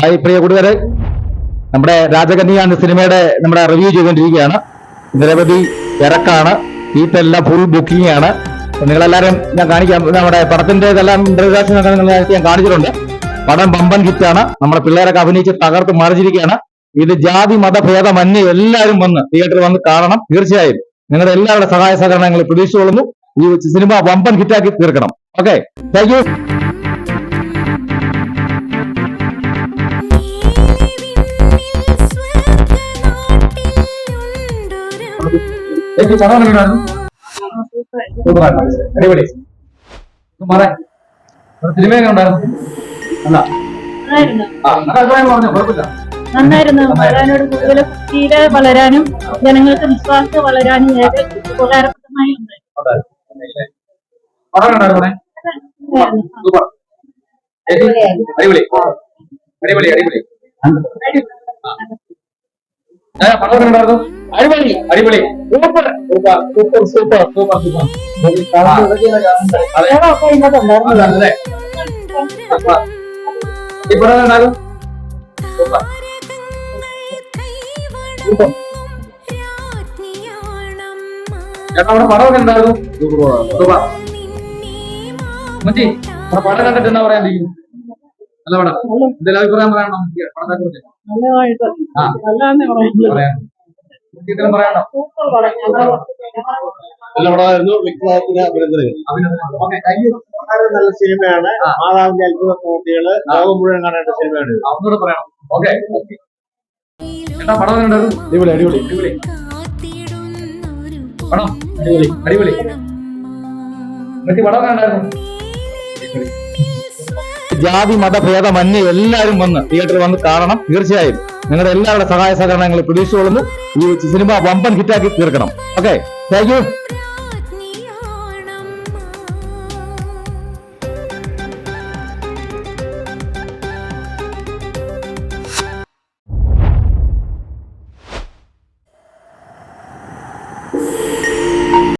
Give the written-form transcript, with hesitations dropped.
Hi പ്രിയ കൂട്ടുകാരെ, നമ്മുടെ രാജകന്യ എന്ന സിനിമയുടെ നമ്മുടെ റിവ്യൂ ചെയ്തുകൊണ്ടിരിക്കുകയാണ്. നിരവധി തിരക്കാണ്, സീറ്റെല്ലാം ഫുൾ ബുക്കിംഗ് ആണ്. നിങ്ങളെല്ലാവരും ഞാൻ കാണിക്കാം, നമ്മുടെ പടത്തിൻ്റെതെല്ലാം ഇൻട്രൊഡക്ഷൻ ഞാൻ കാണിച്ചിട്ടുണ്ട്. പടം ബമ്പൻ ഹിറ്റാണ്. നമ്മുടെ പിള്ളേരൊക്കെ അഭിനയിച്ച് തകർത്ത് മറിച്ചിരിക്കുകയാണ്. ഇത് ജാതി മതഭേദമന്യേ എല്ലാവരും വന്ന് തിയേറ്ററിൽ വന്ന് കാണണം. തീർച്ചയായും നിങ്ങളുടെ എല്ലാവരുടെ സഹായ സഹകരണങ്ങൾ പ്രതീക്ഷിച്ചുകൊള്ളുന്നു. ഈ സിനിമ ബമ്പൻ ഹിറ്റാക്കി തീർക്കണം. Okay, thank you. അടിപൊളി. സിനിമ എങ്ങനെ ഉണ്ടായിരുന്നു? നന്നായിരുന്നു. വളരാനോട് കൂടുതൽ കുട്ടിയില് വളരാനും ജനങ്ങൾക്ക് വിശ്വാസം വളരാനും ഏറെ ഉപകാരപ്രദമായി ഉണ്ട്. അടിപൊളി അടിപൊളി അടിപൊളി അടിപൊളി അടിപൊളി super super super super super super. ചേട്ടാ, നമ്മുടെ പടമൊക്കെ ഉണ്ടായിരുന്നു. മച്ചി, നമ്മുടെ പടം കണ്ടിട്ട് എന്താ പറയാൻ ഇരിക്കുന്നു? നല്ല പടം. എന്തെങ്കിലും അഭിപ്രായം പറയാനോ പടത്തെ കുറിച്ച്? പറയാനോ? നല്ല പടമായിരുന്നു. വ്യക്തിത്വത്തിന് അഭിനന്ദനങ്ങൾ. നല്ല സിനിമയാണ്. മാതാവിന്റെ അത്ഭുത പ്രവൃത്തികള് ലോകം മുഴുവൻ കാണേണ്ട സിനിമയാണ്. ഒന്നുകൂടെ പറയാം. ഓക്കെ, ചേട്ടാ പടം ഉണ്ടായിരുന്നു. അടിപൊളി അടിപൊളി അടിപൊളി പടം. അടിപൊളി അടിപൊളി. മറ്റു പടം ഉണ്ടായിരുന്നു. ജാതി മതഭേദമന്യേ എല്ലാവരും വന്ന് തിയേറ്ററിൽ വന്ന് കാണണം. തീർച്ചയായും നിങ്ങളുടെ എല്ലാവരുടെ സഹായ സഹകരണങ്ങൾ പ്രതീക്ഷിച്ചുകൊള്ളുന്നു. ഈ സിനിമ വമ്പൻ ഹിറ്റാക്കി തീർക്കണം. Okay, thank you.